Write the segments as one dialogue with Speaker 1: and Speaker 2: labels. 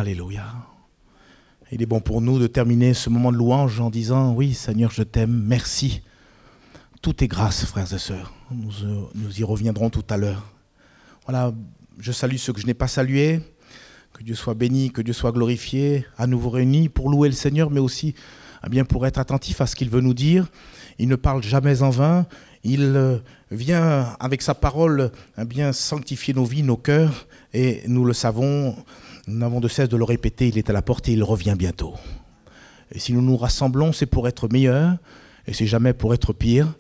Speaker 1: Alléluia. Il est bon pour nous de terminer ce moment de louange en disant « Oui, Seigneur, je t'aime, merci ». Tout est grâce, frères et sœurs. Nous y reviendrons tout à l'heure. Voilà, je salue ceux que je n'ai pas salués. Que Dieu soit béni, que Dieu soit glorifié, à nouveau réunis pour louer le Seigneur, mais aussi bien, pour être attentif à ce qu'il veut nous dire. Il ne parle jamais en vain. Il vient avec sa parole bien sanctifier nos vies, nos cœurs. Et nous le savons, nous n'avons de cesse de le répéter, il est à la porte et il revient bientôt. Et si nous nous rassemblons, c'est pour être meilleurs et c'est jamais pour être pire.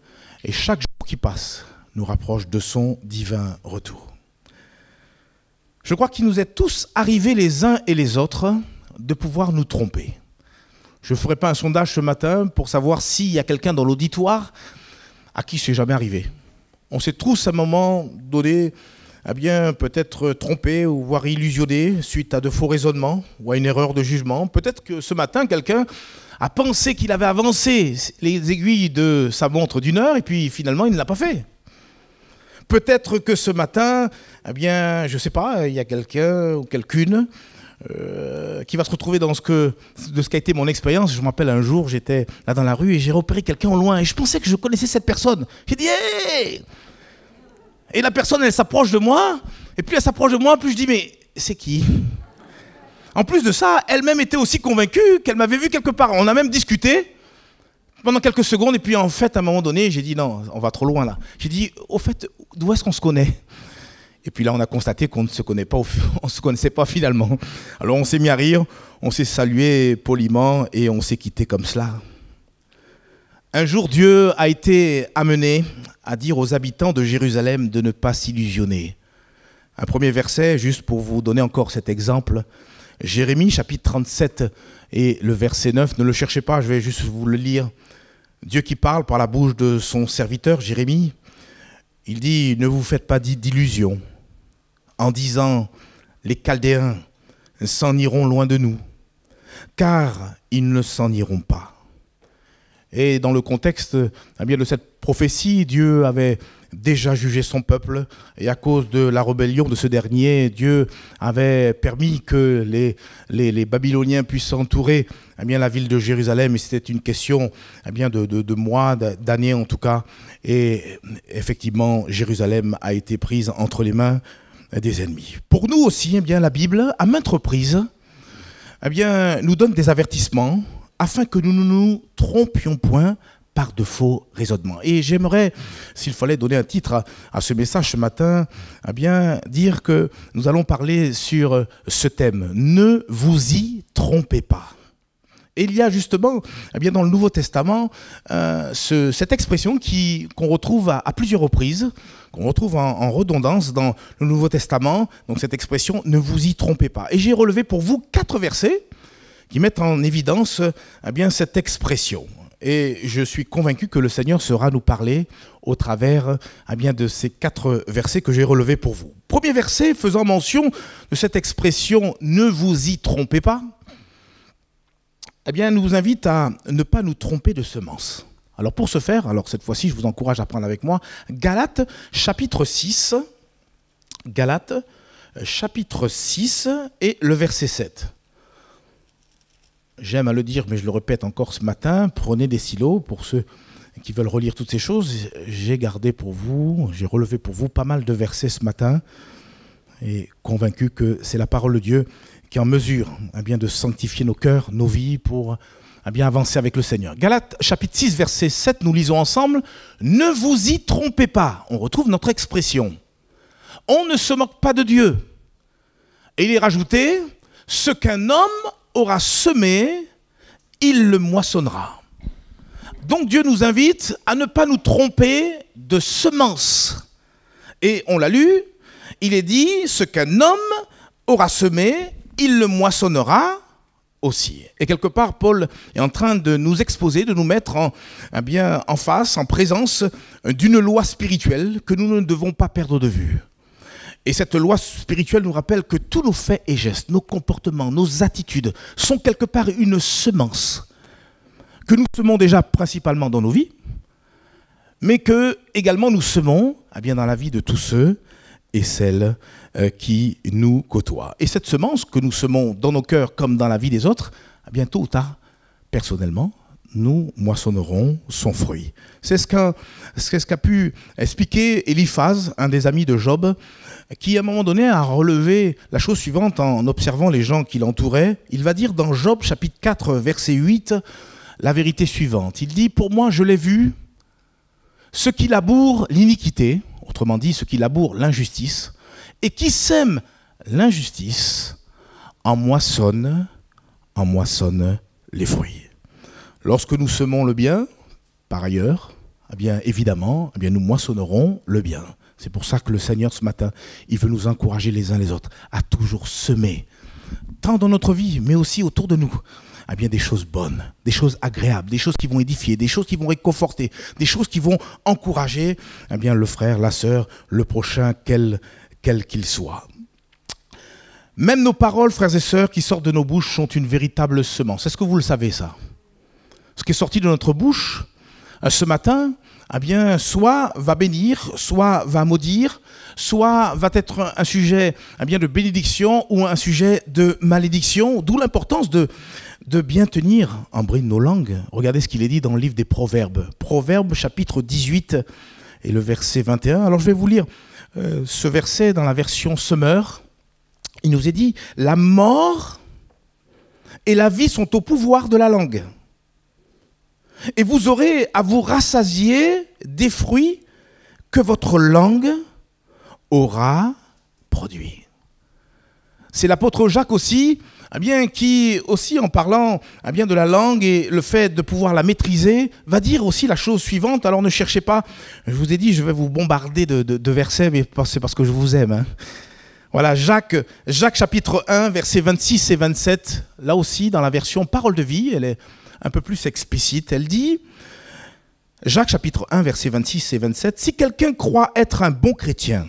Speaker 1: Et chaque jour qui passe nous rapproche de son divin retour. Je crois qu'il nous est tous arrivé les uns et les autres de pouvoir nous tromper. Je ne ferai pas un sondage ce matin pour savoir s'il y a quelqu'un dans l'auditoire à qui c'est jamais arrivé. On s'est tous à un moment donné bien peut-être trompé ou voire illusionné suite à de faux raisonnements ou à une erreur de jugement. Peut-être que ce matin, quelqu'un a pensé qu'il avait avancé les aiguilles de sa montre d'une heure et puis finalement il ne l'a pas fait. Peut-être que ce matin, bien, je ne sais pas, il y a quelqu'un ou quelqu'une qui va se retrouver dans de ce qu'a été mon expérience. Je me rappelle un jour, j'étais là dans la rue et j'ai repéré quelqu'un au loin et je pensais que je connaissais cette personne. J'ai dit « Hey !» Et la personne, elle s'approche de moi, et plus elle s'approche de moi, plus je dis « Mais c'est qui ?» En plus de ça, elle-même était aussi convaincue qu'elle m'avait vu quelque part. On a même discuté pendant quelques secondes, et puis en fait, à un moment donné, j'ai dit « Non, on va trop loin là. » J'ai dit « Au fait, d'où est-ce qu'on se connaît ?» Et puis là, on a constaté qu'on ne se connaît pas, on se connaissait pas finalement. Alors on s'est mis à rire, on s'est salué poliment, et on s'est quitté comme cela. Un jour, Dieu a été amené à dire aux habitants de Jérusalem de ne pas s'illusionner. Un premier verset, juste pour vous donner encore cet exemple. Jérémie, chapitre 37 et le verset 9. Ne le cherchez pas, je vais juste vous le lire. Dieu qui parle par la bouche de son serviteur, Jérémie. Il dit, ne vous faites pas d'illusions en disant, les Chaldéens s'en iront loin de nous, car ils ne s'en iront pas. Et dans le contexte bien, de cette prophétie, Dieu avait déjà jugé son peuple. Et à cause de la rébellion de ce dernier, Dieu avait permis que les Babyloniens puissent entourer bien, la ville de Jérusalem. Et c'était une question bien, de mois, d'années en tout cas. Et effectivement, Jérusalem a été prise entre les mains des ennemis. Pour nous aussi, bien, la Bible, à maintes reprises, bien, nous donne des avertissements afin que nous ne nous trompions point par de faux raisonnements. Et j'aimerais, s'il fallait donner un titre à ce message ce matin, bien dire que nous allons parler sur ce thème. Ne vous y trompez pas. Et il y a justement, bien dans le Nouveau Testament, cette expression qu'on retrouve à plusieurs reprises, qu'on retrouve en redondance dans le Nouveau Testament, donc cette expression « ne vous y trompez pas ». Et j'ai relevé pour vous 4 versets qui mettent en évidence bien, cette expression. Et je suis convaincu que le Seigneur saura nous parler au travers bien, de ces 4 versets que j'ai relevés pour vous. Premier verset faisant mention de cette expression « ne vous y trompez pas », bien, nous invite à ne pas nous tromper de semence. Alors pour ce faire, cette fois-ci je vous encourage à prendre avec moi Galates chapitre 6, Galates chapitre 6 et le verset 7. J'aime à le dire, mais je le répète encore ce matin, prenez des stylos pour ceux qui veulent relire toutes ces choses. J'ai gardé pour vous, j'ai relevé pour vous pas mal de versets ce matin et convaincu que c'est la parole de Dieu qui est en mesure bien, de sanctifier nos cœurs, nos vies pour bien, avancer avec le Seigneur. Galates chapitre 6, verset 7, nous lisons ensemble « Ne vous y trompez pas ». On retrouve notre expression. « On ne se moque pas de Dieu ». Et il est rajouté « Ce qu'un homme aura semé, il le moissonnera ». Donc Dieu nous invite à ne pas nous tromper de semence. Et on l'a lu, il est dit « Ce qu'un homme aura semé, il le moissonnera aussi ». Et quelque part, Paul est en train de nous exposer, de nous mettre en face, en présence d'une loi spirituelle que nous ne devons pas perdre de vue. Et cette loi spirituelle nous rappelle que tous nos faits et gestes, nos comportements, nos attitudes sont quelque part une semence que nous semons déjà principalement dans nos vies, mais que également nous semons bien, dans la vie de tous ceux et celles qui nous côtoient. Et cette semence que nous semons dans nos cœurs comme dans la vie des autres, tôt ou tard, personnellement, nous moissonnerons son fruit. C'est ce qu'a pu expliquer Eliphaz, un des amis de Job, qui à un moment donné a relevé la chose suivante en observant les gens qui l'entouraient. Il va dire dans Job chapitre 4 verset 8 la vérité suivante. Il dit « Pour moi je l'ai vu, ceux qui labourent l'iniquité, autrement dit ceux qui labourent l'injustice, et qui sèment l'injustice en moissonnent les fruits. » Lorsque nous semons le bien, par ailleurs, évidemment, nous moissonnerons le bien. C'est pour ça que le Seigneur, ce matin, il veut nous encourager les uns les autres à toujours semer, tant dans notre vie, mais aussi autour de nous, des choses bonnes, des choses agréables, des choses qui vont édifier, des choses qui vont réconforter, des choses qui vont encourager le frère, la sœur, le prochain, quel qu'il soit. Même nos paroles, frères et sœurs, qui sortent de nos bouches sont une véritable semence. Est-ce que vous le savez, ça ? Ce qui est sorti de notre bouche ce matin, soit va bénir, soit va maudire, soit va être un sujet de bénédiction ou un sujet de malédiction, d'où l'importance de bien tenir en bride nos langues. Regardez ce qu'il est dit dans le livre des Proverbes. Proverbes chapitre 18 et le verset 21. Alors je vais vous lire ce verset dans la version Semeur. Il nous est dit « La mort et la vie sont au pouvoir de la langue. Et vous aurez à vous rassasier des fruits que votre langue aura produits. » C'est l'apôtre Jacques aussi, qui aussi en parlant de la langue et le fait de pouvoir la maîtriser, va dire aussi la chose suivante. Alors ne cherchez pas, je vous ai dit, je vais vous bombarder de versets, mais c'est parce que je vous aime. Voilà, Jacques chapitre 1, versets 26 et 27, là aussi dans la version Parole de vie, elle est un peu plus explicite, elle dit, Jacques chapitre 1, versets 26 et 27, « Si quelqu'un croit être un bon chrétien,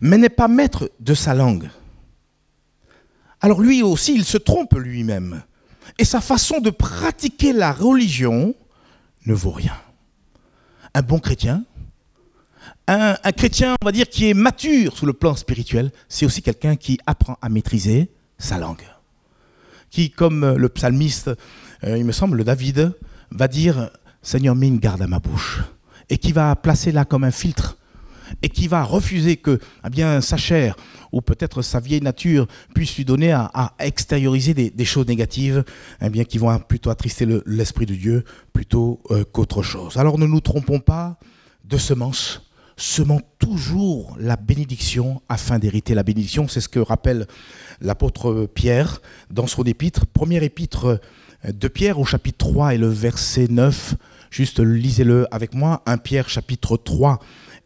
Speaker 1: mais n'est pas maître de sa langue, alors lui aussi, il se trompe lui-même, et sa façon de pratiquer la religion ne vaut rien. » Un bon chrétien, un chrétien, on va dire, qui est mature sous le plan spirituel, c'est aussi quelqu'un qui apprend à maîtriser sa langue. Qui, comme le psalmiste, il me semble, le David, va dire « Seigneur, mets une garde à ma bouche » et qui va placer là comme un filtre et qui va refuser que sa chair ou peut-être sa vieille nature puisse lui donner à extérioriser des choses négatives qui vont plutôt attrister l'Esprit de Dieu plutôt qu'autre chose. Alors ne nous trompons pas de semence. Semons toujours la bénédiction afin d'hériter la bénédiction. C'est ce que rappelle l'apôtre Pierre dans son épître. Première épître de Pierre au chapitre 3 et le verset 9. Juste lisez-le avec moi. 1 Pierre chapitre 3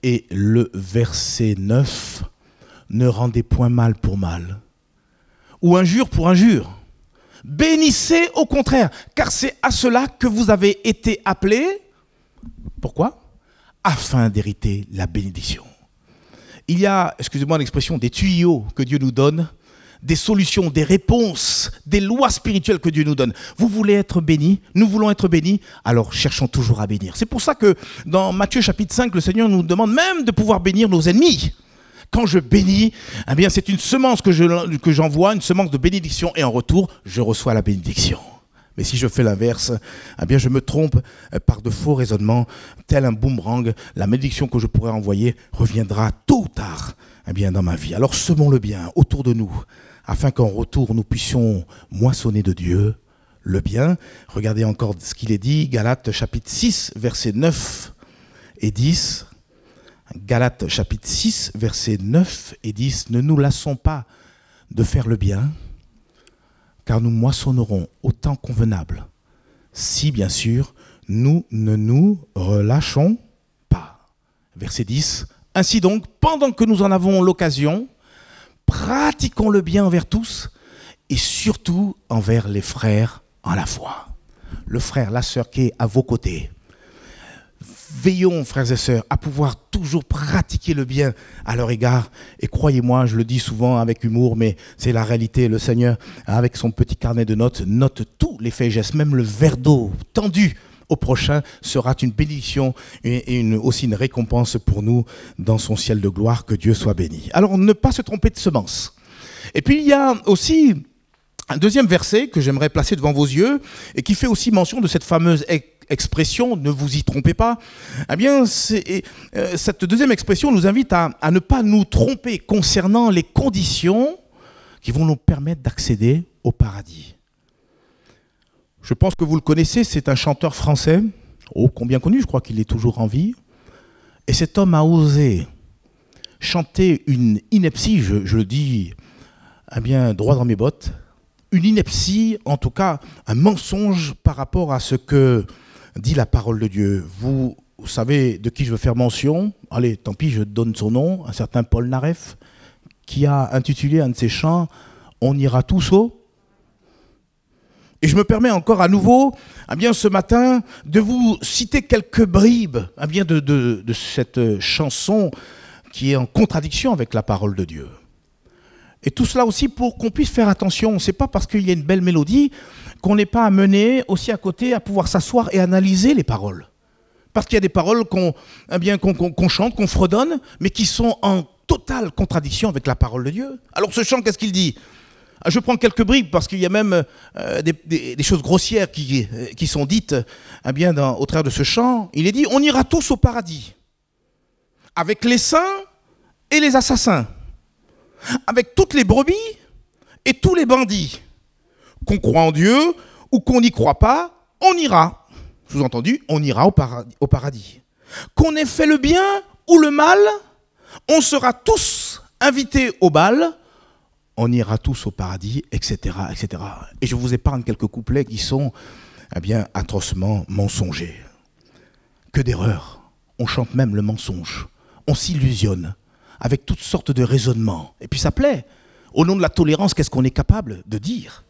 Speaker 1: et le verset 9. Ne rendez point mal pour mal ou injure pour injure. Bénissez au contraire, car c'est à cela que vous avez été appelés. Pourquoi ? Afin d'hériter la bénédiction. Il y a, excusez-moi l'expression, des tuyaux que Dieu nous donne, des solutions, des réponses, des lois spirituelles que Dieu nous donne. Vous voulez être bénis, nous voulons être bénis, alors cherchons toujours à bénir. C'est pour ça que dans Matthieu chapitre 5, le Seigneur nous demande même de pouvoir bénir nos ennemis. Quand je bénis, c'est une semence que j'envoie, une semence de bénédiction, et en retour, je reçois la bénédiction. Mais si je fais l'inverse, je me trompe par de faux raisonnements, tel un boomerang. La malédiction que je pourrais envoyer reviendra tôt ou tard dans ma vie. Alors semons le bien autour de nous, afin qu'en retour nous puissions moissonner de Dieu le bien. Regardez encore ce qu'il est dit, Galates chapitre 6, versets 9 et 10. Galates chapitre 6, versets 9 et 10. Ne nous lassons pas de faire le bien, car nous moissonnerons au temps convenable, si bien sûr nous ne nous relâchons pas. Verset 10. Ainsi donc, pendant que nous en avons l'occasion, pratiquons le bien envers tous et surtout envers les frères en la foi. Le frère, la sœur qui est à vos côtés. Veillons, frères et sœurs, à pouvoir toujours pratiquer le bien à leur égard. Et croyez-moi, je le dis souvent avec humour, mais c'est la réalité. Le Seigneur, avec son petit carnet de notes, note tous les faits et gestes, même le verre d'eau tendu au prochain sera une bénédiction et aussi une récompense pour nous dans son ciel de gloire. Que Dieu soit béni. Alors, ne pas se tromper de semence. Et puis, il y a aussi un deuxième verset que j'aimerais placer devant vos yeux et qui fait aussi mention de cette fameuse expression « ne vous y trompez pas ». Eh bien, cette deuxième expression nous invite à ne pas nous tromper concernant les conditions qui vont nous permettre d'accéder au paradis. Je pense que vous le connaissez, c'est un chanteur français, ô combien connu, je crois qu'il est toujours en vie. Et cet homme a osé chanter une ineptie, je le dis eh bien, droit dans mes bottes, une ineptie, en tout cas un mensonge par rapport à ce que dit la parole de Dieu. Vous savez de qui je veux faire mention? Allez, tant pis, je donne son nom, un certain Paul Naref, qui a intitulé un de ses chants « On ira tous au ». Et je me permets encore à nouveau, eh bien, ce matin, de vous citer quelques bribes eh bien, de cette chanson qui est en contradiction avec la parole de Dieu. Et tout cela aussi pour qu'on puisse faire attention. Ce n'est pas parce qu'il y a une belle mélodie qu'on n'est pas amené aussi à côté à pouvoir s'asseoir et analyser les paroles. Parce qu'il y a des paroles qu'on chante, qu'on fredonne, mais qui sont en totale contradiction avec la parole de Dieu. Alors ce chant, qu'est-ce qu'il dit? Je prends quelques bribes parce qu'il y a même des choses grossières qui sont dites eh bien, au travers de ce chant. Il est dit, on ira tous au paradis, avec les saints et les assassins, avec toutes les brebis et tous les bandits. Qu'on croit en Dieu ou qu'on n'y croit pas, on ira. Sous-entendu, on ira au paradis. Qu'on ait fait le bien ou le mal, on sera tous invités au bal, on ira tous au paradis, etc., etc. Et je vous épargne quelques couplets qui sont eh bien, atrocement mensongers. Que d'erreurs. On chante même le mensonge. On s'illusionne avec toutes sortes de raisonnements. Et puis ça plaît. Au nom de la tolérance, qu'est-ce qu'on est capable de dire?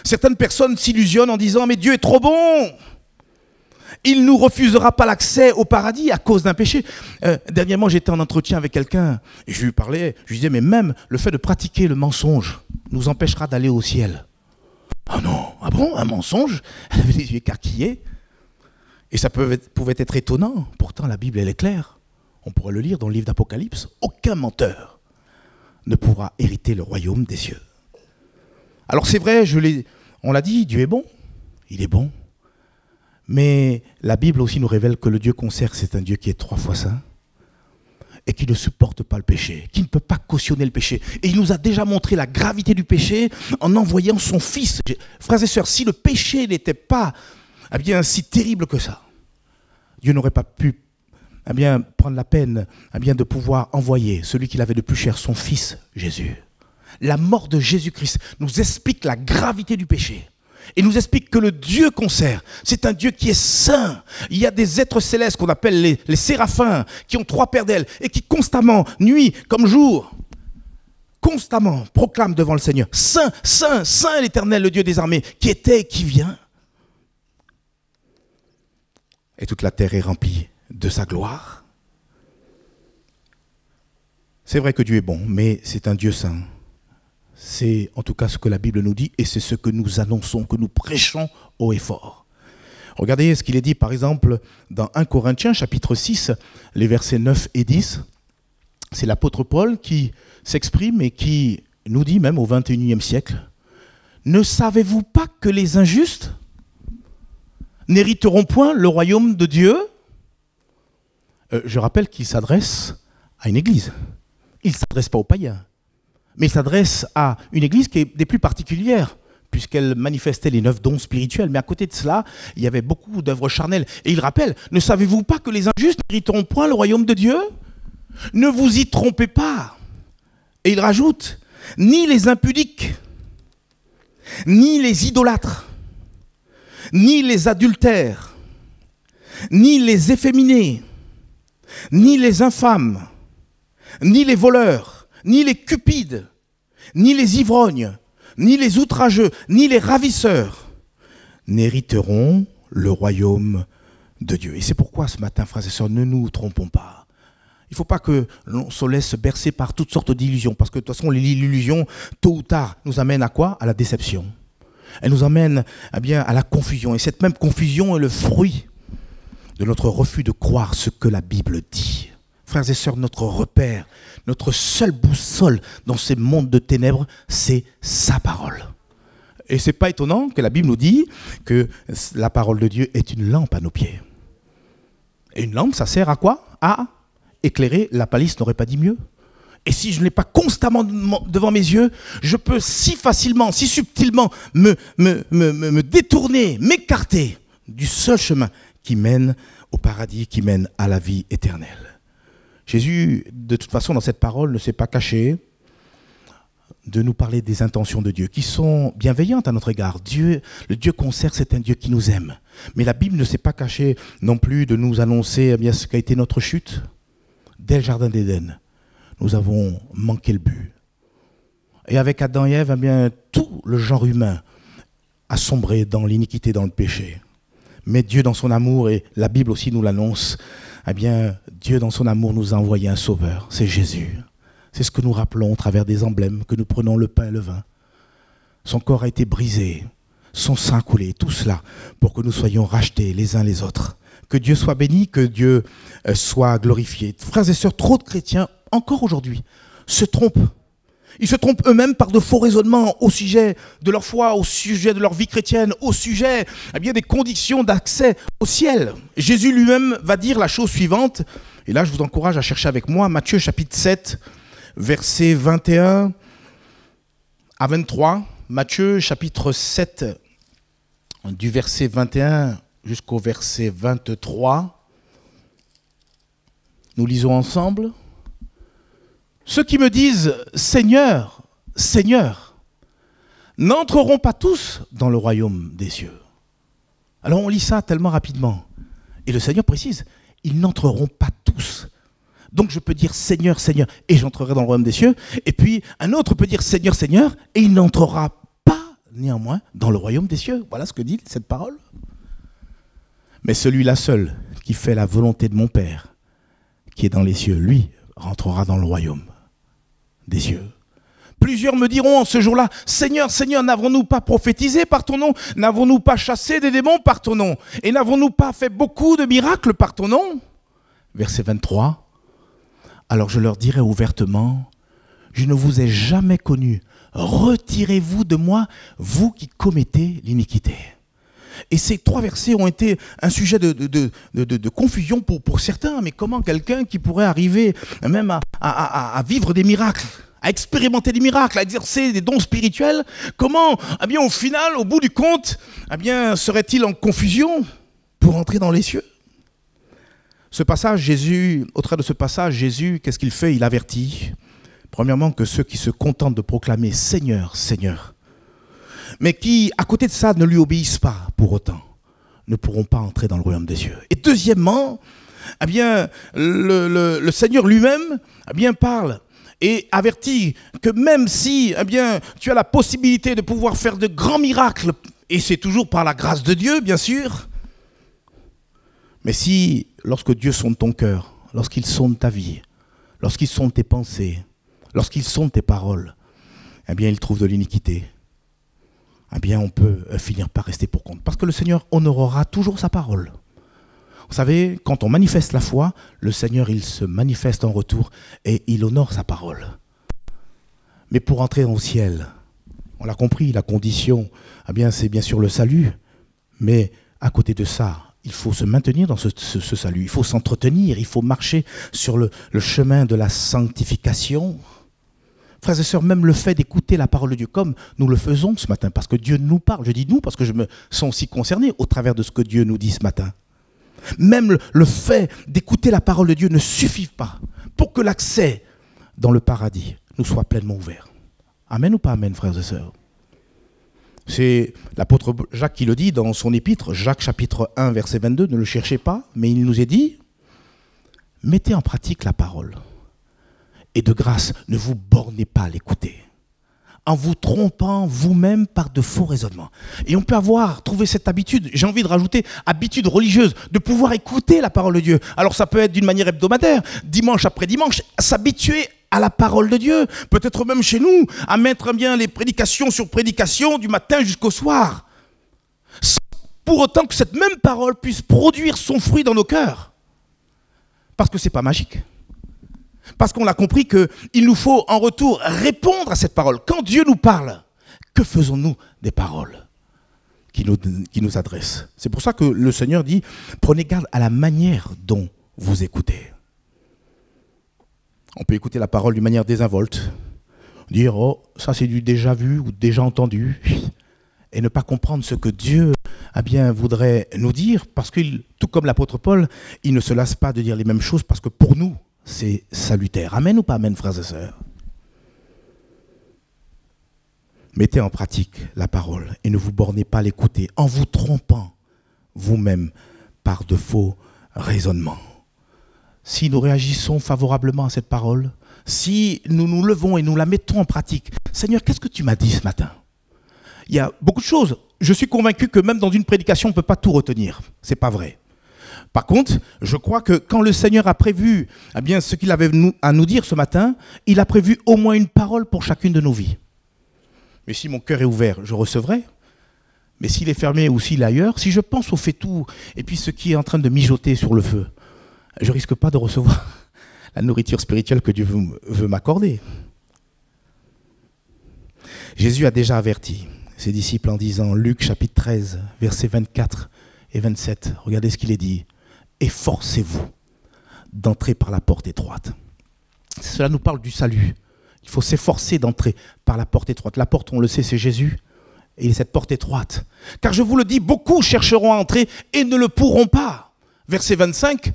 Speaker 1: Certaines personnes s'illusionnent en disant « Mais Dieu est trop bon ! Il ne nous refusera pas l'accès au paradis à cause d'un péché. » Dernièrement, j'étais en entretien avec quelqu'un et je lui parlais, je lui disais « Mais même le fait de pratiquer le mensonge nous empêchera d'aller au ciel. » Ah non, ah bon, un mensonge? Elle avait les yeux écarquillés. Et ça pouvait être étonnant. Pourtant, la Bible, elle est claire. On pourrait le lire dans le livre d'Apocalypse. Aucun menteur ne pourra hériter le royaume des cieux. Alors c'est vrai, on l'a dit, Dieu est bon. Il est bon. Mais la Bible aussi nous révèle que le Dieu qu'on sert, c'est un Dieu qui est 3 fois saint et qui ne supporte pas le péché, qui ne peut pas cautionner le péché. Et il nous a déjà montré la gravité du péché en envoyant son Fils. Frères et sœurs, si le péché n'était pas eh bien, si terrible que ça, Dieu n'aurait pas pu eh bien, prendre la peine eh bien, de pouvoir envoyer celui qu'il avait de plus cher, son Fils Jésus. La mort de Jésus-Christ nous explique la gravité du péché. Et nous explique que le Dieu qu'on sert, c'est un Dieu qui est saint. Il y a des êtres célestes qu'on appelle les séraphins, qui ont 3 paires d'ailes et qui constamment, nuit comme jour, constamment proclament devant le Seigneur « Saint, Saint, Saint l'Éternel, le Dieu des armées, qui était et qui vient. » Et toute la terre est remplie de sa gloire. C'est vrai que Dieu est bon, mais c'est un Dieu saint. C'est en tout cas ce que la Bible nous dit et c'est ce que nous annonçons, que nous prêchons haut et fort. Regardez ce qu'il est dit par exemple dans 1 Corinthiens chapitre 6, les versets 9 et 10. C'est l'apôtre Paul qui s'exprime et qui nous dit même au XXIe siècle, « Ne savez-vous pas que les injustes n'hériteront point le royaume de Dieu ?» Je rappelle qu'il s'adresse à une église. Il ne s'adresse pas aux païens. Mais il s'adresse à une église qui est des plus particulières, puisqu'elle manifestait les 9 dons spirituels. Mais à côté de cela, il y avait beaucoup d'œuvres charnelles. Et il rappelle, ne savez-vous pas que les injustes n'hériteront point le royaume de Dieu? Ne vous y trompez pas. Et il rajoute, ni les impudiques, ni les idolâtres, ni les adultères, ni les efféminés, ni les infâmes, ni les voleurs, ni les cupides, ni les ivrognes, ni les outrageux, ni les ravisseurs n'hériteront le royaume de Dieu. Et c'est pourquoi ce matin, frères et sœurs, ne nous trompons pas. Il ne faut pas que l'on se laisse bercer par toutes sortes d'illusions, parce que de toute façon, l'illusion, tôt ou tard, nous amène à quoi? À la déception. Elle nous amène eh bien, à la confusion. Et cette même confusion est le fruit de notre refus de croire ce que la Bible dit. Frères et sœurs, notre repère, notre seule boussole dans ce monde de ténèbres, c'est sa parole. Et ce n'est pas étonnant que la Bible nous dit que la parole de Dieu est une lampe à nos pieds. Et une lampe, ça sert à quoi? À éclairer. La palisse n'aurait pas dit mieux. Et si je ne l'ai pas constamment devant mes yeux, je peux si facilement, si subtilement me détourner, m'écarter du seul chemin qui mène au paradis, qui mène à la vie éternelle. Jésus, de toute façon, dans cette parole, ne s'est pas caché de nous parler des intentions de Dieu, qui sont bienveillantes à notre égard. Dieu, le Dieu qu'on sert, c'est un Dieu qui nous aime. Mais la Bible ne s'est pas cachée non plus de nous annoncer bien, ce qu'a été notre chute. Dès le Jardin d'Éden, nous avons manqué le but. Et avec Adam et Ève, bien, tout le genre humain a sombré dans l'iniquité, dans le péché. Mais Dieu, dans son amour, et la Bible aussi nous l'annonce, eh bien, Dieu, dans son amour, nous a envoyé un sauveur, c'est Jésus. C'est ce que nous rappelons au travers des emblèmes, que nous prenons le pain et le vin. Son corps a été brisé, son sang a coulé, tout cela pour que nous soyons rachetés les uns les autres. Que Dieu soit béni, que Dieu soit glorifié. Frères et sœurs, trop de chrétiens, encore aujourd'hui, se trompent. Ils se trompent eux-mêmes par de faux raisonnements au sujet de leur foi, au sujet de leur vie chrétienne, au sujet bien, des conditions d'accès au ciel. Jésus lui-même va dire la chose suivante, et là je vous encourage à chercher avec moi, Matthieu chapitre 7, versets 21 à 23. Matthieu chapitre 7, du verset 21 jusqu'au verset 23. Nous lisons ensemble. Ceux qui me disent « Seigneur, Seigneur » n'entreront pas tous dans le royaume des cieux. Alors on lit ça tellement rapidement. Et le Seigneur précise, ils n'entreront pas tous. Donc je peux dire « Seigneur, Seigneur » et j'entrerai dans le royaume des cieux. Et puis un autre peut dire « Seigneur, Seigneur » et il n'entrera pas néanmoins dans le royaume des cieux. Voilà ce que dit cette parole. Mais celui-là seul qui fait la volonté de mon Père, qui est dans les cieux, lui, rentrera dans le royaume des cieux. Plusieurs me diront en ce jour-là, Seigneur, Seigneur, n'avons-nous pas prophétisé par ton nom? N'avons-nous pas chassé des démons par ton nom? Et n'avons-nous pas fait beaucoup de miracles par ton nom? Verset 23. Alors je leur dirai ouvertement, je ne vous ai jamais connu. Retirez-vous de moi, vous qui commettez l'iniquité. Et ces trois versets ont été un sujet de confusion pour certains. Mais comment quelqu'un qui pourrait arriver même à vivre des miracles, à expérimenter des miracles, à exercer des dons spirituels, comment, eh bien, au final, au bout du compte, eh bien, serait-il en confusion pour entrer dans les cieux? Ce passage, Jésus, au travers de ce passage, Jésus, qu'est-ce qu'il fait? Il avertit, premièrement, que ceux qui se contentent de proclamer « Seigneur, Seigneur », mais qui, à côté de ça, ne lui obéissent pas pour autant, ne pourront pas entrer dans le royaume des cieux. Et deuxièmement, eh bien, le Seigneur lui-même eh bien, parle et avertit que même si eh bien, tu as la possibilité de pouvoir faire de grands miracles, et c'est toujours par la grâce de Dieu, bien sûr, mais si, lorsque Dieu sonde ton cœur, lorsqu'il sonde ta vie, lorsqu'il sonde tes pensées, lorsqu'il sonde tes paroles, eh bien, il trouve de l'iniquité, eh bien, on peut finir par rester pour compte. Parce que le Seigneur honorera toujours sa parole. Vous savez, quand on manifeste la foi, le Seigneur, il se manifeste en retour et il honore sa parole. Mais pour entrer au ciel, on l'a compris, la condition, eh bien, c'est bien sûr le salut. Mais à côté de ça, il faut se maintenir dans ce salut. Il faut s'entretenir, il faut marcher sur le chemin de la sanctification. Frères et sœurs, même le fait d'écouter la parole de Dieu, comme nous le faisons ce matin, parce que Dieu nous parle, je dis nous, parce que je me sens aussi concerné au travers de ce que Dieu nous dit ce matin. Même le fait d'écouter la parole de Dieu ne suffit pas pour que l'accès dans le paradis nous soit pleinement ouvert. Amen ou pas amen, frères et sœurs? C'est l'apôtre Jacques qui le dit dans son épître, Jacques chapitre 1, verset 22, ne le cherchez pas, mais il nous est dit, mettez en pratique la parole. Et de grâce, ne vous bornez pas à l'écouter, en vous trompant vous-même par de faux raisonnements. Et on peut trouvé cette habitude, j'ai envie de rajouter, habitude religieuse, de pouvoir écouter la parole de Dieu. Alors ça peut être d'une manière hebdomadaire, dimanche après dimanche, s'habituer à la parole de Dieu. Peut-être même chez nous, à mettre bien les prédications sur prédications du matin jusqu'au soir. Sans pour autant que cette même parole puisse produire son fruit dans nos cœurs. Parce que ce n'est pas magique. Parce qu'on a compris qu'il nous faut en retour répondre à cette parole. Quand Dieu nous parle, que faisons-nous des paroles qui nous adressent? C'est pour ça que le Seigneur dit, prenez garde à la manière dont vous écoutez. On peut écouter la parole d'une manière désinvolte, dire, oh, ça c'est du déjà vu ou déjà entendu, et ne pas comprendre ce que Dieu voudrait nous dire, parce que, tout comme l'apôtre Paul, il ne se lasse pas de dire les mêmes choses, parce que pour nous, c'est salutaire. Amen ou pas amen, frères et sœurs? Mettez en pratique la parole et ne vous bornez pas à l'écouter en vous trompant vous-même par de faux raisonnements. Si nous réagissons favorablement à cette parole, si nous nous levons et nous la mettons en pratique, Seigneur, qu'est-ce que tu m'as dit ce matin? Il y a beaucoup de choses. Je suis convaincu que même dans une prédication, on ne peut pas tout retenir. Ce n'est pas vrai. Par contre, je crois que quand le Seigneur a prévu ce qu'il avait à nous dire ce matin, il a prévu au moins une parole pour chacune de nos vies. Mais si mon cœur est ouvert, je recevrai. Mais s'il est fermé ou s'il est ailleurs, si je pense au fait tout, et puis ce qui est en train de mijoter sur le feu, je ne risque pas de recevoir la nourriture spirituelle que Dieu veut m'accorder. Jésus a déjà averti ses disciples en disant, Luc chapitre 13, versets 24 et 27, regardez ce qu'il est dit. Efforcez-vous d'entrer par la porte étroite. Cela nous parle du salut. Il faut s'efforcer d'entrer par la porte étroite. La porte, on le sait, c'est Jésus. Et il est cette porte étroite. Car je vous le dis, beaucoup chercheront à entrer et ne le pourront pas. Verset 25,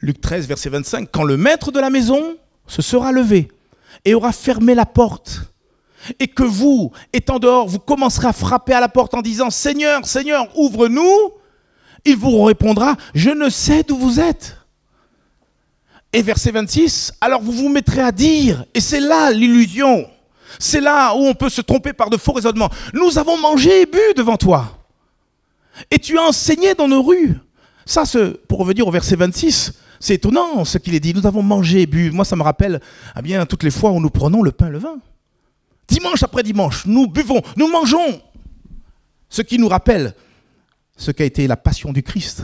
Speaker 1: Luc 13, verset 25. Quand le maître de la maison se sera levé et aura fermé la porte, et que vous, étant dehors, vous commencerez à frapper à la porte en disant « Seigneur, Seigneur, ouvre-nous », il vous répondra « Je ne sais d'où vous êtes ». Et verset 26, alors vous vous mettrez à dire, et c'est là l'illusion, c'est là où on peut se tromper par de faux raisonnements. Nous avons mangé et bu devant toi, et tu as enseigné dans nos rues. Ça, pour revenir au verset 26, c'est étonnant ce qu'il est dit. Nous avons mangé et bu. Moi, ça me rappelle toutes les fois où nous prenons le pain et le vin. Dimanche après dimanche, nous buvons, nous mangeons. Ce qui nous rappelle ce qu'a été la passion du Christ.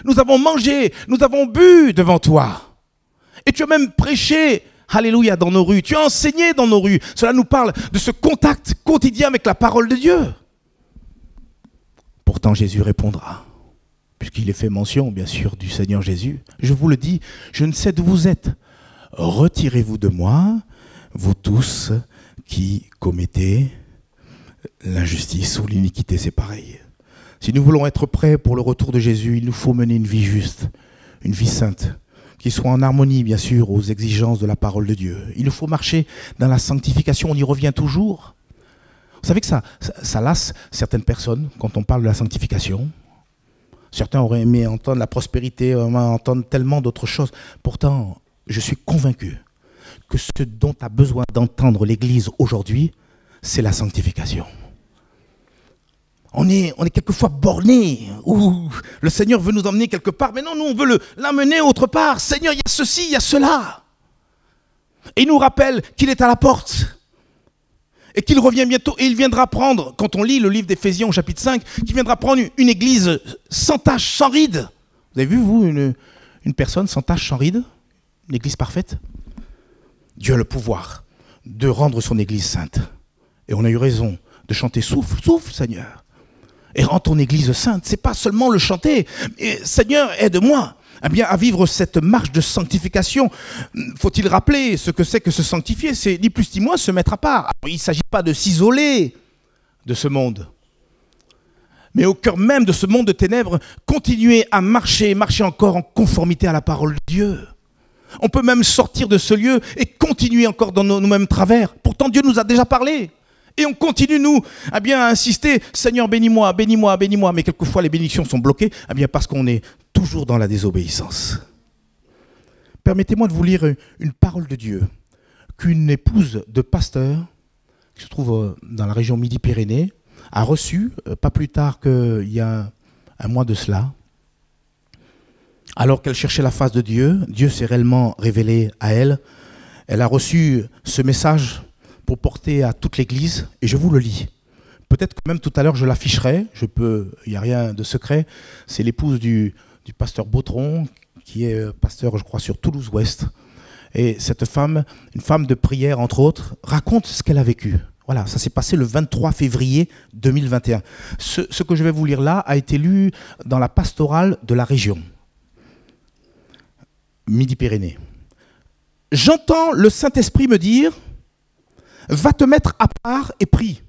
Speaker 1: Nous avons mangé, nous avons bu devant toi. Et tu as même prêché, alléluia, dans nos rues. Tu as enseigné dans nos rues. Cela nous parle de ce contact quotidien avec la parole de Dieu. Pourtant, Jésus répondra, puisqu'il est fait mention, bien sûr, du Seigneur Jésus. Je vous le dis, je ne sais d'où vous êtes. Retirez-vous de moi, vous tous qui commettez l'injustice ou l'iniquité, c'est pareil. Si nous voulons être prêts pour le retour de Jésus, il nous faut mener une vie juste, une vie sainte, qui soit en harmonie, bien sûr, aux exigences de la parole de Dieu. Il nous faut marcher dans la sanctification, on y revient toujours. Vous savez que ça lasse certaines personnes quand on parle de la sanctification. Certains auraient aimé entendre la prospérité, entendre tellement d'autres choses. Pourtant, je suis convaincu que ce dont a besoin d'entendre l'Église aujourd'hui, c'est la sanctification. On est quelquefois borné, où le Seigneur veut nous emmener quelque part, mais non, nous on veut l'amener autre part. Seigneur, il y a ceci, il y a cela. Et il nous rappelle qu'il est à la porte, et qu'il revient bientôt, et il viendra prendre, quand on lit le livre d'Éphésiens au chapitre 5, qu'il viendra prendre une église sans tache, sans ride. Vous avez vu, vous, une personne sans tache, sans ride? Une église parfaite? Dieu a le pouvoir de rendre son église sainte. Et on a eu raison de chanter « Souffle, souffle, Seigneur ». Et rends ton église sainte. Ce n'est pas seulement le chanter. Et, Seigneur, aide-moi à vivre cette marche de sanctification. Faut-il rappeler ce que c'est que se sanctifier? C'est ni plus ni moins se mettre à part. Alors, il ne s'agit pas de s'isoler de ce monde. Mais au cœur même de ce monde de ténèbres, continuer à marcher encore en conformité à la parole de Dieu. On peut même sortir de ce lieu et continuer encore dans nos mêmes travers. Pourtant, Dieu nous a déjà parlé. Et on continue, nous, à insister, Seigneur, bénis-moi, bénis-moi, bénis-moi. Mais quelquefois, les bénédictions sont bloquées parce qu'on est toujours dans la désobéissance. Permettez-moi de vous lire une parole de Dieu qu'une épouse de pasteur, qui se trouve dans la région Midi-Pyrénées, a reçue, pas plus tard qu'il y a un mois de cela. Alors qu'elle cherchait la face de Dieu, Dieu s'est réellement révélé à elle. Elle a reçu ce message pour porter à toute l'Église, et je vous le lis. Peut-être que même tout à l'heure je l'afficherai, il n'y a rien de secret. C'est l'épouse du pasteur Bautron, qui est pasteur, je crois, sur Toulouse-Ouest. Et cette femme, une femme de prière entre autres, raconte ce qu'elle a vécu. Voilà, ça s'est passé le 23 février 2021. Ce que je vais vous lire là a été lu dans la pastorale de la région, Midi-Pyrénées. J'entends le Saint-Esprit me dire, va te mettre à part et prie.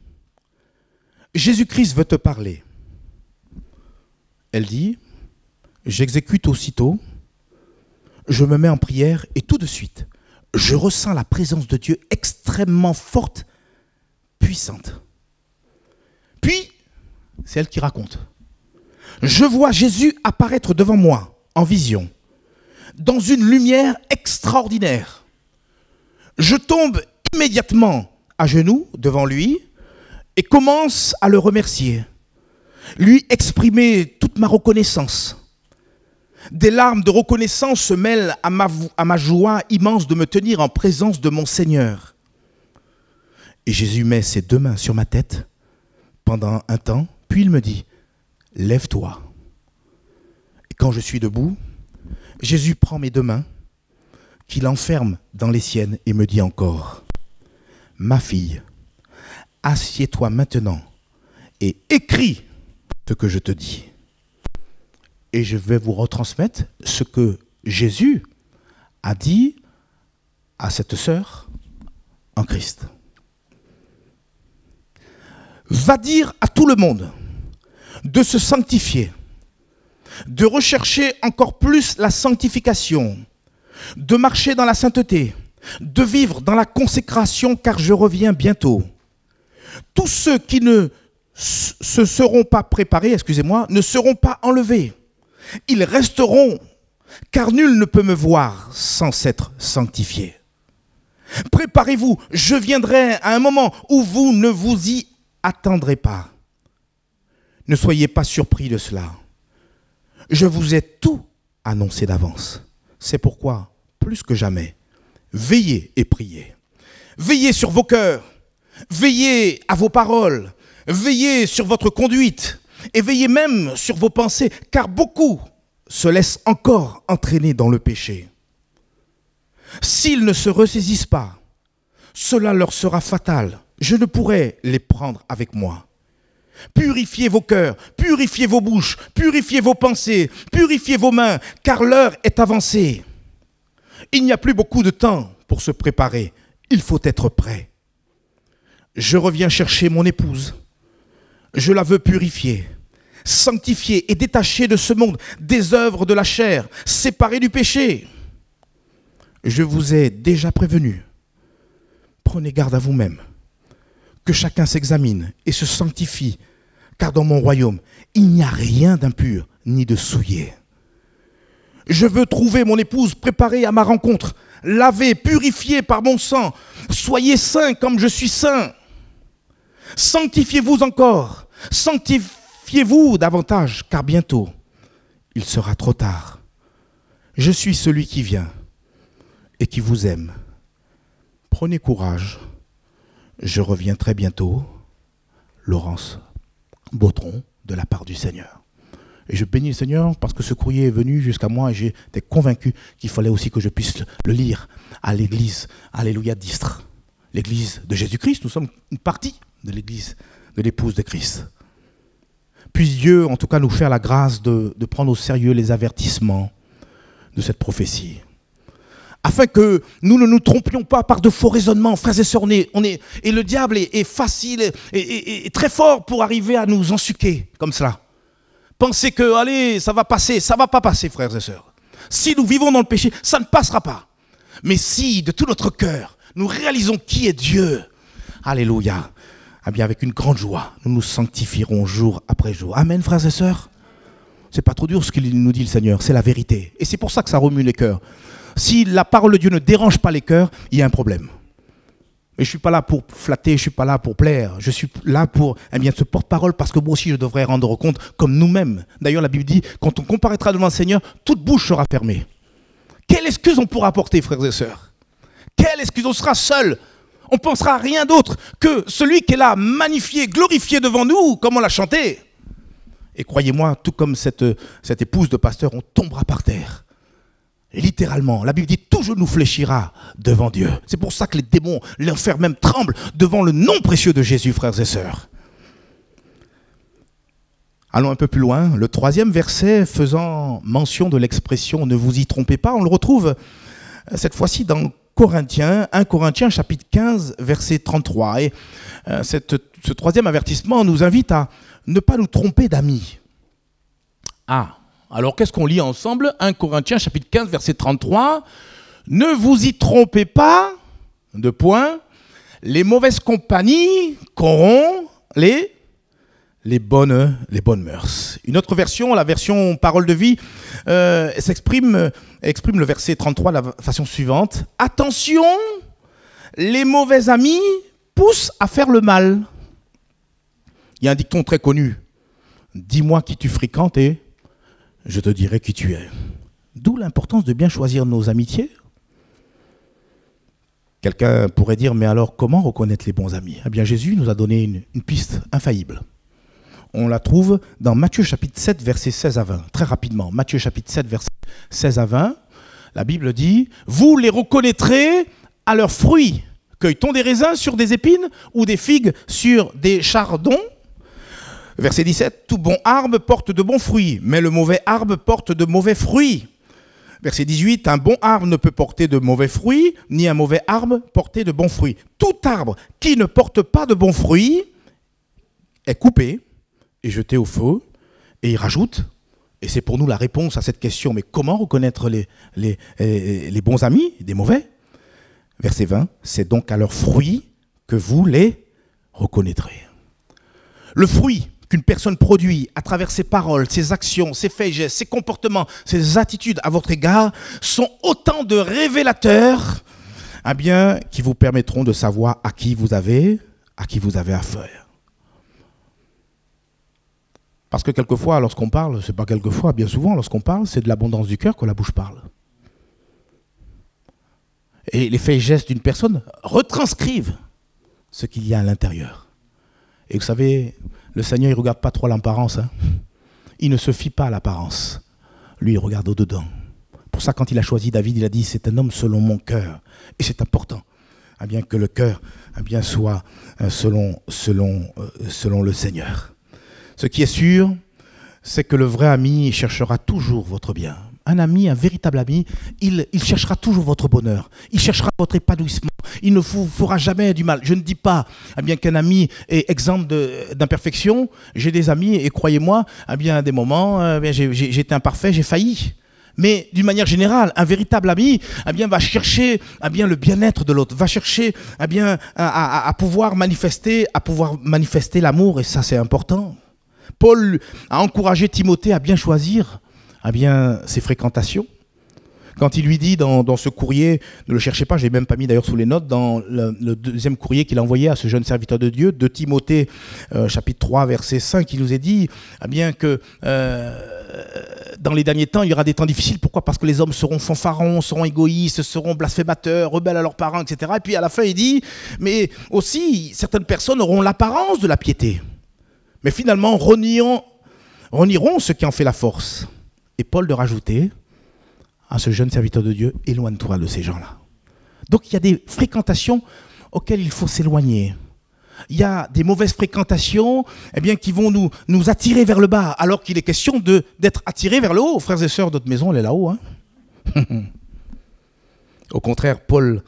Speaker 1: Jésus-Christ veut te parler. Elle dit, j'exécute aussitôt, je me mets en prière et tout de suite, je ressens la présence de Dieu extrêmement forte, puissante. Puis, c'est elle qui raconte. Je vois Jésus apparaître devant moi en vision, dans une lumière extraordinaire. Je tombe immédiatement à genoux devant lui et commence à le remercier, lui exprimer toute ma reconnaissance. Des larmes de reconnaissance se mêlent à ma joie immense de me tenir en présence de mon Seigneur. Et Jésus met ses 2 mains sur ma tête pendant un temps, puis il me dit, lève-toi. Et quand je suis debout, Jésus prend mes 2 mains, qu'il enferme dans les siennes et me dit encore, ma fille, assieds-toi maintenant et écris ce que je te dis. Et je vais vous retransmettre ce que Jésus a dit à cette sœur en Christ. Va dire à tout le monde de se sanctifier, de rechercher encore plus la sanctification, de marcher dans la sainteté, de vivre dans la consécration car je reviens bientôt. Tous ceux qui ne se seront pas préparés, ne seront pas enlevés. Ils resteront, car nul ne peut me voir sans s'être sanctifié. Préparez-vous, je viendrai à un moment où vous ne vous y attendrez pas. Ne soyez pas surpris de cela. Je vous ai tout annoncé d'avance. C'est pourquoi, plus que jamais, veillez et priez. Veillez sur vos cœurs, veillez à vos paroles, veillez sur votre conduite et veillez même sur vos pensées, car beaucoup se laissent encore entraîner dans le péché. S'ils ne se ressaisissent pas, cela leur sera fatal. Je ne pourrai les prendre avec moi. Purifiez vos cœurs, purifiez vos bouches, purifiez vos pensées, purifiez vos mains, car l'heure est avancée. Il n'y a plus beaucoup de temps pour se préparer. Il faut être prêt. Je reviens chercher mon épouse. Je la veux purifier, sanctifier et détacher de ce monde, des œuvres de la chair, séparée du péché. Je vous ai déjà prévenu. Prenez garde à vous-même. Que chacun s'examine et se sanctifie, car dans mon royaume, il n'y a rien d'impur ni de souillé. Je veux trouver mon épouse préparée à ma rencontre, lavée, purifiée par mon sang. Soyez saints comme je suis saint. Sanctifiez-vous encore, sanctifiez-vous davantage, car bientôt, il sera trop tard. Je suis celui qui vient et qui vous aime. Prenez courage, je reviens très bientôt. Laurence Bautron, de la part du Seigneur. Et je bénis le Seigneur parce que ce courrier est venu jusqu'à moi et j'étais convaincu qu'il fallait aussi que je puisse le lire à l'église, alléluia d'Istres, l'église de Jésus-Christ. Nous sommes une partie de l'église de l'épouse de Christ. Puisse Dieu en tout cas nous faire la grâce de prendre au sérieux les avertissements de cette prophétie. Afin que nous ne nous trompions pas par de faux raisonnements, frères et sœurs, et le diable est facile et très fort pour arriver à nous ensuquer comme cela. Pensez que, allez, ça va passer, ça ne va pas passer, frères et sœurs. Si nous vivons dans le péché, ça ne passera pas. Mais si, de tout notre cœur, nous réalisons qui est Dieu, alléluia, eh bien avec une grande joie, nous nous sanctifierons jour après jour. Amen, frères et sœurs. C'est pas trop dur ce qu'il nous dit le Seigneur, c'est la vérité. Et c'est pour ça que ça remue les cœurs. Si la parole de Dieu ne dérange pas les cœurs, il y a un problème. Mais je ne suis pas là pour flatter, je ne suis pas là pour plaire. Je suis là pour ce porte-parole parce que moi aussi je devrais rendre compte comme nous-mêmes. D'ailleurs la Bible dit, quand on comparaîtra devant le Seigneur, toute bouche sera fermée. Quelle excuse on pourra apporter, frères et sœurs? Quelle excuse? On sera seul. On ne pensera à rien d'autre que celui qui est là, magnifié, glorifié devant nous, comme on l'a chanté. Et croyez-moi, tout comme cette épouse de pasteur, on tombera par terre. Littéralement, la Bible dit tout genou fléchira devant Dieu. C'est pour ça que les démons, l'enfer même tremblent devant le nom précieux de Jésus, frères et sœurs. Allons un peu plus loin. Le 3e verset faisant mention de l'expression « ne vous y trompez pas », on le retrouve cette fois-ci dans Corinthiens, 1 Corinthiens chapitre 15, verset 33. Et ce 3e avertissement nous invite à ne pas nous tromper d'amis. Ah, alors qu'est-ce qu'on lit ensemble? 1 Corinthiens chapitre 15, verset 33. « Ne vous y trompez pas, les mauvaises compagnies corrompent les bonnes mœurs. » Une autre version, la version Parole de vie, exprime le verset 33 de la façon suivante. « Attention, les mauvais amis poussent à faire le mal. » Il y a un dicton très connu. « Dis-moi qui tu fréquentes et je te dirai qui tu es. » D'où l'importance de bien choisir nos amitiés. Quelqu'un pourrait dire, mais alors comment reconnaître les bons amis? Eh bien, Jésus nous a donné une piste infaillible. On la trouve dans Matthieu chapitre 7, versets 16 à 20. Très rapidement, Matthieu chapitre 7, versets 16 à 20. La Bible dit, « Vous les reconnaîtrez à leurs fruits. Cueille-t-on des raisins sur des épines ou des figues sur des chardons ?» Verset 17, « Tout bon arbre porte de bons fruits, mais le mauvais arbre porte de mauvais fruits. » Verset 18, « Un bon arbre ne peut porter de mauvais fruits, ni un mauvais arbre porter de bons fruits. Tout arbre qui ne porte pas de bons fruits est coupé et jeté au feu. » Et il rajoute, et c'est pour nous la réponse à cette question, mais comment reconnaître les bons amis des mauvais? Verset 20, « C'est donc à leurs fruits que vous les reconnaîtrez. » Le fruit qu'une personne produit à travers ses paroles, ses actions, ses faits et gestes, ses comportements, ses attitudes à votre égard sont autant de révélateurs qui vous permettront de savoir à qui vous avez affaire. Parce que quelquefois, lorsqu'on parle, c'est pas quelquefois, bien souvent, lorsqu'on parle, c'est de l'abondance du cœur que la bouche parle. Et les faits et gestes d'une personne retranscrivent ce qu'il y a à l'intérieur. Et vous savez, le Seigneur, il ne regarde pas trop l'apparence. Il ne se fie pas à l'apparence. Lui, il regarde au-dedans. Pour ça, quand il a choisi David, il a dit, c'est un homme selon mon cœur. Et c'est important que le cœur soit selon le Seigneur. Ce qui est sûr, c'est que le vrai ami cherchera toujours votre bien. Un ami, un véritable ami, il cherchera toujours votre bonheur. Il cherchera votre épanouissement. Il ne vous fera jamais du mal. Je ne dis pas qu'un ami est exempt d'imperfection. J'ai des amis et croyez-moi, à des moments, j'ai été imparfait, j'ai failli. Mais d'une manière générale, un véritable ami va chercher le bien-être de l'autre, va chercher à pouvoir manifester l'amour, et ça c'est important. Paul a encouragé Timothée à bien choisir ses fréquentations. Quand il lui dit dans ce courrier, ne le cherchez pas, je ne l'ai même pas mis d'ailleurs sous les notes, dans le deuxième courrier qu'il a envoyé à ce jeune serviteur de Dieu, de Timothée, chapitre 3, verset 5, il nous est dit que dans les derniers temps, il y aura des temps difficiles. Pourquoi? Parce que les hommes seront fanfarons, seront égoïstes, seront blasphémateurs, rebelles à leurs parents, etc. Et puis à la fin, il dit, mais aussi, certaines personnes auront l'apparence de la piété. Mais finalement, renieront ce qui en fait la force. Et Paul de rajouter à ce jeune serviteur de Dieu, éloigne-toi de ces gens-là. Donc il y a des fréquentations auxquelles il faut s'éloigner. Il y a des mauvaises fréquentations qui vont nous attirer vers le bas, alors qu'il est question d'être attirés vers le haut. Frères et sœurs, notre maison, elle est là-haut. Au contraire, Paul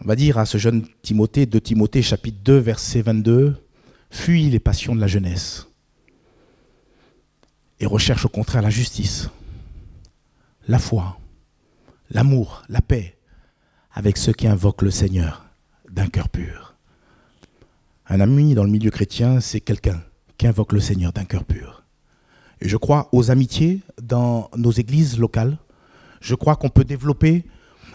Speaker 1: va dire à ce jeune Timothée, de Timothée, chapitre 2, verset 22, « Fuis les passions de la jeunesse et recherche au contraire la justice, la foi, l'amour, la paix, avec ceux qui invoquent le Seigneur d'un cœur pur. » Un ami dans le milieu chrétien, c'est quelqu'un qui invoque le Seigneur d'un cœur pur. Et je crois aux amitiés dans nos églises locales. Je crois qu'on peut développer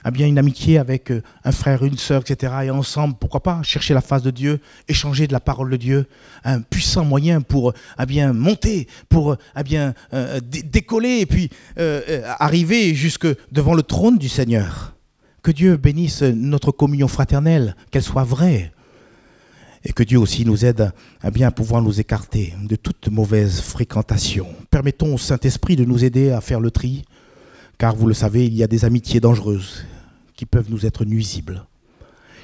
Speaker 1: une amitié avec un frère, une sœur, etc. Et ensemble, pourquoi pas, chercher la face de Dieu, échanger de la parole de Dieu, un puissant moyen pour monter, pour décoller et puis arriver jusque devant le trône du Seigneur. Que Dieu bénisse notre communion fraternelle, qu'elle soit vraie. Et que Dieu aussi nous aide à bien pouvoir nous écarter de toute mauvaise fréquentation. Permettons au Saint-Esprit de nous aider à faire le tri, car vous le savez, il y a des amitiés dangereuses qui peuvent nous être nuisibles.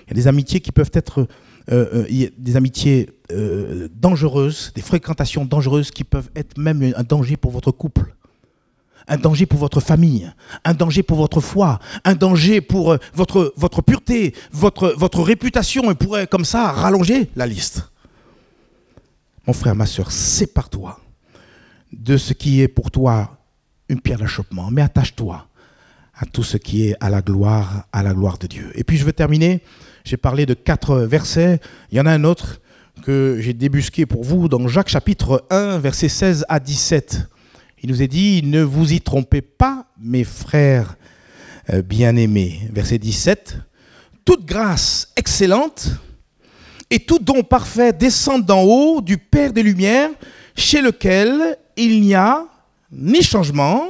Speaker 1: Il y a des amitiés qui peuvent être dangereuses, des fréquentations dangereuses qui peuvent être même un danger pour votre couple, un danger pour votre famille, un danger pour votre foi, un danger pour votre pureté, votre réputation, et pourrait comme ça rallonger la liste. Mon frère, ma soeur, sépare-toi de ce qui est pour toi une pierre d'achoppement, mais attache-toi à tout ce qui est à la gloire de Dieu. Et puis je veux terminer, j'ai parlé de 4 versets, il y en a un autre que j'ai débusqué pour vous dans Jacques chapitre 1, versets 16 à 17. Il nous est dit, ne vous y trompez pas, mes frères bien-aimés. Verset 17, toute grâce excellente et tout don parfait descend d'en haut du Père des Lumières, chez lequel il n'y a ni changement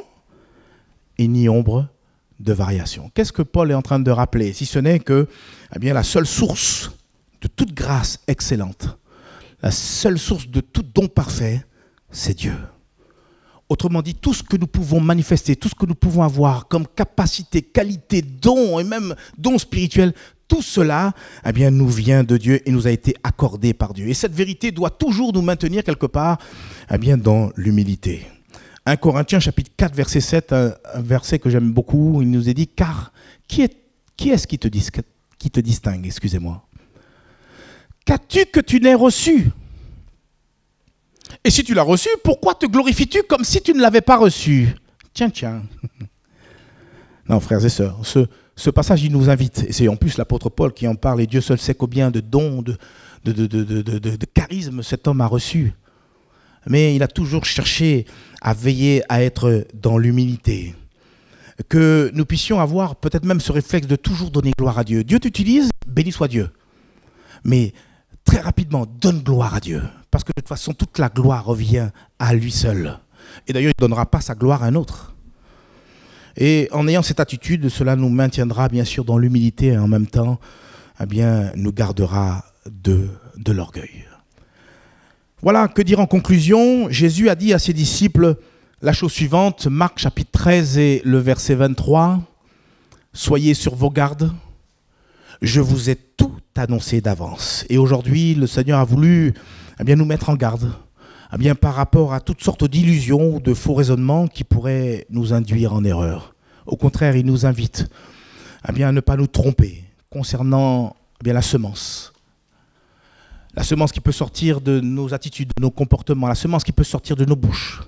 Speaker 1: et ni ombre de variation. Qu'est-ce que Paul est en train de rappeler? Si ce n'est que la seule source de toute grâce excellente, la seule source de tout don parfait, c'est Dieu. Autrement dit, tout ce que nous pouvons manifester, tout ce que nous pouvons avoir comme capacité, qualité, don et même don spirituel, tout cela nous vient de Dieu et nous a été accordé par Dieu. Et cette vérité doit toujours nous maintenir quelque part dans l'humilité. 1 Corinthiens chapitre 4 verset 7, un verset que j'aime beaucoup, il nous est dit, car qui est-ce qui te distingue, excusez-moi? Qu'as-tu que tu n'aies reçu? Et si tu l'as reçu, pourquoi te glorifies-tu comme si tu ne l'avais pas reçu? Tiens. Non, frères et sœurs, ce passage, il nous invite. Et c'est en plus l'apôtre Paul qui en parle. Et Dieu seul sait combien de dons, de charisme cet homme a reçu. Mais il a toujours cherché à veiller à être dans l'humilité. Que nous puissions avoir peut-être même ce réflexe de toujours donner gloire à Dieu. Dieu t'utilise, béni soit Dieu. Mais très rapidement, donne gloire à Dieu. Parce que de toute façon, toute la gloire revient à lui seul. Et d'ailleurs, il ne donnera pas sa gloire à un autre. Et en ayant cette attitude, cela nous maintiendra bien sûr dans l'humilité et en même temps, nous gardera de l'orgueil. Voilà, que dire en conclusion? Jésus a dit à ses disciples la chose suivante, Marc chapitre 13 et le verset 23. Soyez sur vos gardes, je vous ai tout annoncé d'avance. Et aujourd'hui, le Seigneur a voulu nous mettre en garde par rapport à toutes sortes d'illusions ou de faux raisonnements qui pourraient nous induire en erreur. Au contraire, il nous invite à ne pas nous tromper concernant la semence. La semence qui peut sortir de nos attitudes, de nos comportements, la semence qui peut sortir de nos bouches.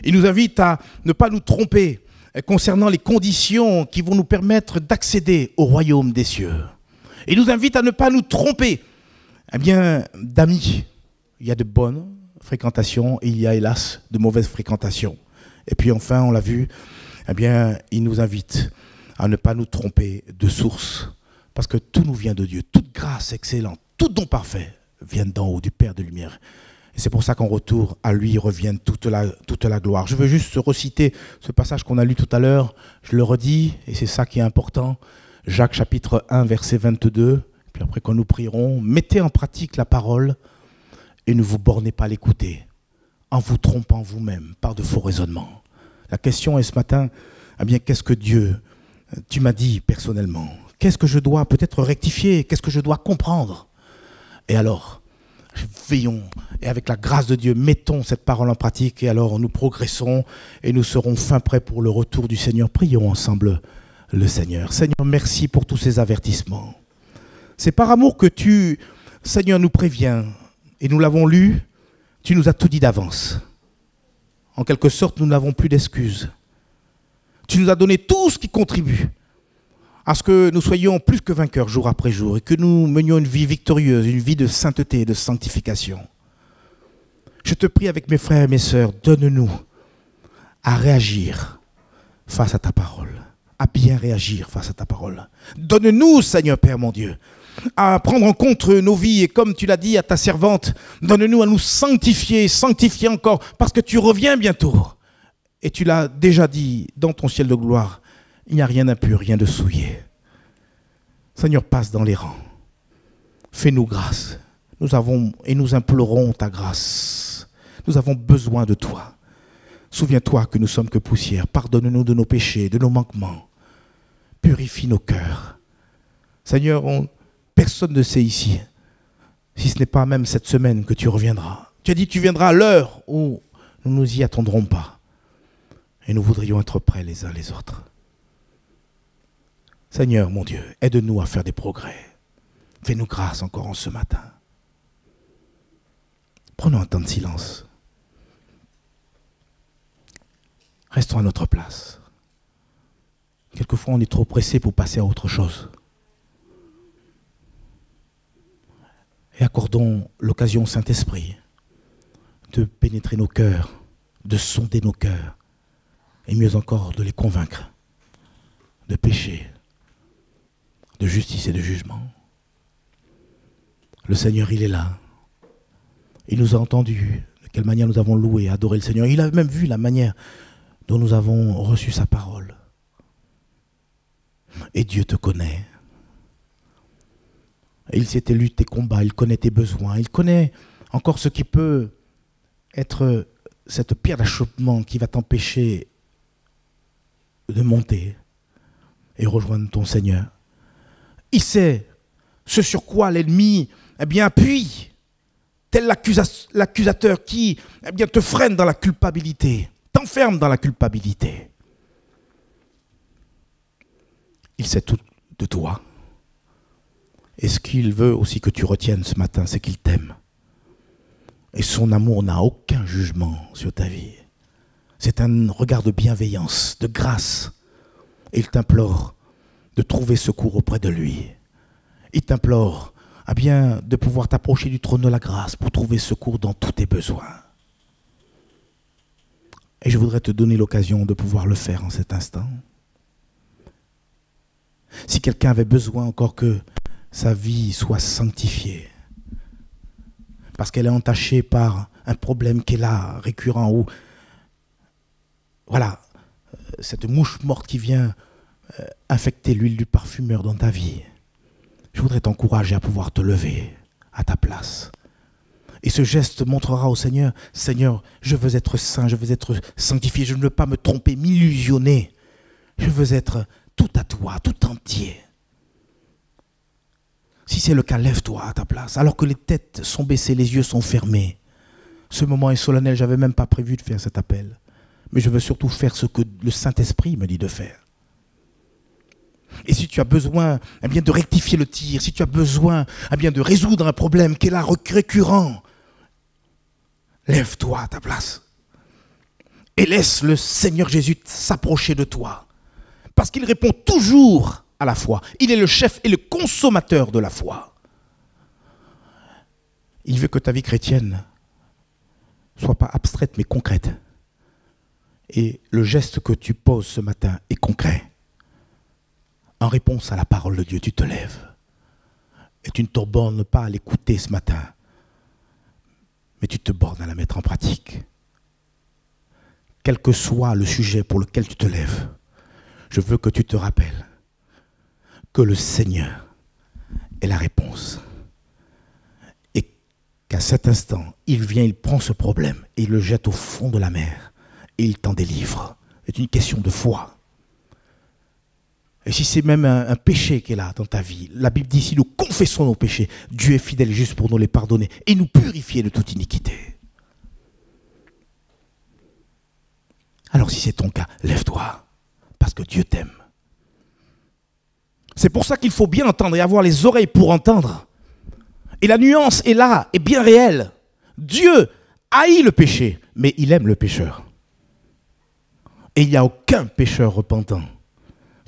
Speaker 1: Il nous invite à ne pas nous tromper concernant les conditions qui vont nous permettre d'accéder au royaume des cieux. Il nous invite à ne pas nous tromper d'amis. Il y a de bonnes fréquentations et il y a hélas de mauvaises fréquentations. Et puis enfin, on l'a vu, il nous invite à ne pas nous tromper de source. Parce que tout nous vient de Dieu. Toute grâce excellente, tout don parfait vient d'en haut, du Père de lumière. Et c'est pour ça qu'en retour, à lui revient toute la gloire. Je veux juste reciter ce passage qu'on a lu tout à l'heure. Je le redis, et c'est ça qui est important. Jacques chapitre 1, verset 22. Puis après, quand nous prierons, mettez en pratique la parole et ne vous bornez pas à l'écouter, en vous trompant vous-même par de faux raisonnements. La question est ce matin, qu'est-ce que Dieu, tu m'as dit personnellement? Qu'est-ce que je dois peut-être rectifier? Qu'est-ce que je dois comprendre? Et alors, veillons, et avec la grâce de Dieu, mettons cette parole en pratique, et alors nous progressons, et nous serons fin prêts pour le retour du Seigneur. Prions ensemble le Seigneur. Seigneur, merci pour tous ces avertissements. C'est par amour que tu, Seigneur, nous préviens, et nous l'avons lu, tu nous as tout dit d'avance. En quelque sorte, nous n'avons plus d'excuses. Tu nous as donné tout ce qui contribue à ce que nous soyons plus que vainqueurs jour après jour et que nous menions une vie victorieuse, une vie de sainteté et de sanctification. Je te prie avec mes frères et mes sœurs, donne-nous à réagir face à ta parole, à bien réagir face à ta parole. Donne-nous, Seigneur Père mon Dieu, à prendre en compte nos vies et comme tu l'as dit à ta servante, donne-nous à nous sanctifier encore parce que tu reviens bientôt. Et tu l'as déjà dit dans ton ciel de gloire, il n'y a rien d'impur, rien de souillé. Seigneur, passe dans les rangs. Fais-nous grâce. Nous avons et nous implorons ta grâce. Nous avons besoin de toi. Souviens-toi que nous sommes que poussière. Pardonne-nous de nos péchés, de nos manquements. Purifie nos cœurs. Seigneur, personne ne sait ici, si ce n'est pas même cette semaine que tu reviendras. Tu as dit que tu viendras à l'heure où nous ne nous y attendrons pas. Et nous voudrions être prêts les uns les autres. Seigneur, mon Dieu, aide-nous à faire des progrès. Fais-nous grâce encore en ce matin. Prenons un temps de silence. Restons à notre place. Quelquefois, on est trop pressé pour passer à autre chose. Et accordons l'occasion au Saint-Esprit de pénétrer nos cœurs, de sonder nos cœurs, et mieux encore de les convaincre de péché, de justice et de jugement. Le Seigneur, il est là. Il nous a entendus, de quelle manière nous avons loué, adoré le Seigneur. Il a même vu la manière dont nous avons reçu sa parole. Et Dieu te connaît. Et il s'est élu tes combats, il connaît tes besoins, il connaît encore ce qui peut être cette pierre d'achoppement qui va t'empêcher de monter et rejoindre ton Seigneur. Il sait ce sur quoi l'ennemi appuie, tel l'accusateur qui te freine dans la culpabilité, t'enferme dans la culpabilité. Il sait tout de toi. Et ce qu'il veut aussi que tu retiennes ce matin, c'est qu'il t'aime. Et son amour n'a aucun jugement sur ta vie. C'est un regard de bienveillance, de grâce. Et il t'implore de trouver secours auprès de lui. Il t'implore de pouvoir t'approcher du trône de la grâce pour trouver secours dans tous tes besoins. Et je voudrais te donner l'occasion de pouvoir le faire en cet instant. Si quelqu'un avait besoin encore que sa vie soit sanctifiée, parce qu'elle est entachée par un problème qui est là, récurrent, ou voilà, cette mouche morte qui vient infecter l'huile du parfumeur dans ta vie, je voudrais t'encourager à pouvoir te lever à ta place. Et ce geste montrera au Seigneur, Seigneur, je veux être saint, je veux être sanctifié, je ne veux pas me tromper, m'illusionner. Je veux être tout à toi, tout entier. Si c'est le cas, lève-toi à ta place. Alors que les têtes sont baissées, les yeux sont fermés. Ce moment est solennel, je n'avais même pas prévu de faire cet appel. Mais je veux surtout faire ce que le Saint-Esprit me dit de faire. Et si tu as besoin de rectifier le tir, si tu as besoin de résoudre un problème qui est là récurrent, lève-toi à ta place. Et laisse le Seigneur Jésus s'approcher de toi. Parce qu'il répond toujours à la foi. Il est le chef et le consommateur de la foi. Il veut que ta vie chrétienne ne soit pas abstraite mais concrète. Et le geste que tu poses ce matin est concret. En réponse à la parole de Dieu, tu te lèves. Et tu ne te bornes pas à l'écouter ce matin, mais tu te bornes à la mettre en pratique. Quel que soit le sujet pour lequel tu te lèves, je veux que tu te rappelles que le Seigneur est la réponse. Et qu'à cet instant, il vient, il prend ce problème et il le jette au fond de la mer et il t'en délivre. C'est une question de foi. Et si c'est même un péché qui est là dans ta vie, la Bible dit, si nous confessons nos péchés, Dieu est fidèle et juste pour nous les pardonner et nous purifier de toute iniquité. Alors si c'est ton cas, lève-toi, parce que Dieu t'aime. C'est pour ça qu'il faut bien entendre et avoir les oreilles pour entendre. Et la nuance est là, est bien réelle. Dieu haït le péché, mais il aime le pécheur. Et il n'y a aucun pécheur repentant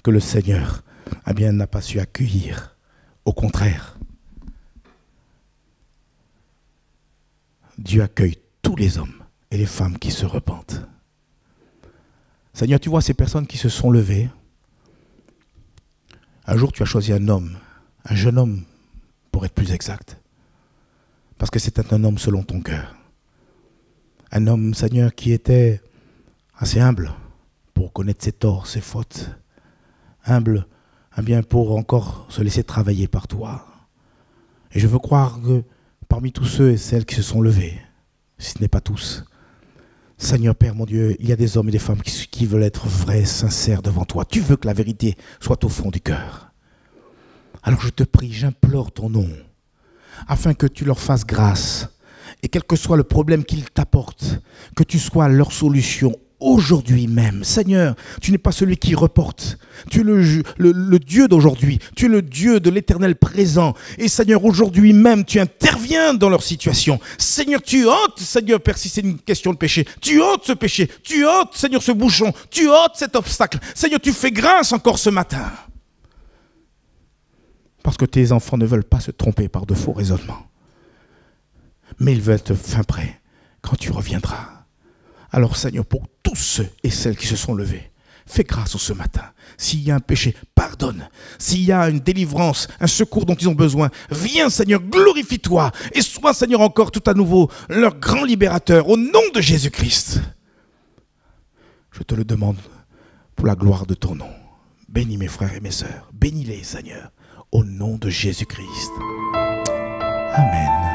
Speaker 1: que le Seigneur n'a pas su accueillir. Au contraire, Dieu accueille tous les hommes et les femmes qui se repentent. Seigneur, tu vois ces personnes qui se sont levées. Un jour, tu as choisi un homme, un jeune homme, pour être plus exact, parce que c'était un homme selon ton cœur. Un homme, Seigneur, qui était assez humble pour connaître ses torts, ses fautes. Humble, eh bien, pour encore se laisser travailler par toi. Et je veux croire que parmi tous ceux et celles qui se sont levés, si ce n'est pas tous, Seigneur Père, mon Dieu, il y a des hommes et des femmes qui veulent être vrais, sincères devant toi. Tu veux que la vérité soit au fond du cœur. Alors je te prie, j'implore ton nom, afin que tu leur fasses grâce. Et quel que soit le problème qu'ils t'apportent, que tu sois leur solution aujourd'hui même. Seigneur, tu n'es pas celui qui reporte. Tu es le Dieu d'aujourd'hui. Tu es le Dieu de l'éternel présent. Et Seigneur, aujourd'hui même, tu interviens dans leur situation. Seigneur, tu ôtes, Seigneur Père, si c'est une question de péché, tu ôtes ce péché. Tu ôtes, Seigneur, ce bouchon. Tu ôtes cet obstacle. Seigneur, tu fais grâce encore ce matin. Parce que tes enfants ne veulent pas se tromper par de faux raisonnements. Mais ils veulent être fin prêts quand tu reviendras. Alors Seigneur, pour tous ceux et celles qui se sont levés, fais grâce ce matin. S'il y a un péché, pardonne. S'il y a une délivrance, un secours dont ils ont besoin, viens Seigneur, glorifie-toi. Et sois Seigneur encore tout à nouveau leur grand libérateur au nom de Jésus-Christ. Je te le demande pour la gloire de ton nom. Bénis mes frères et mes sœurs. Bénis-les Seigneur, au nom de Jésus-Christ. Amen.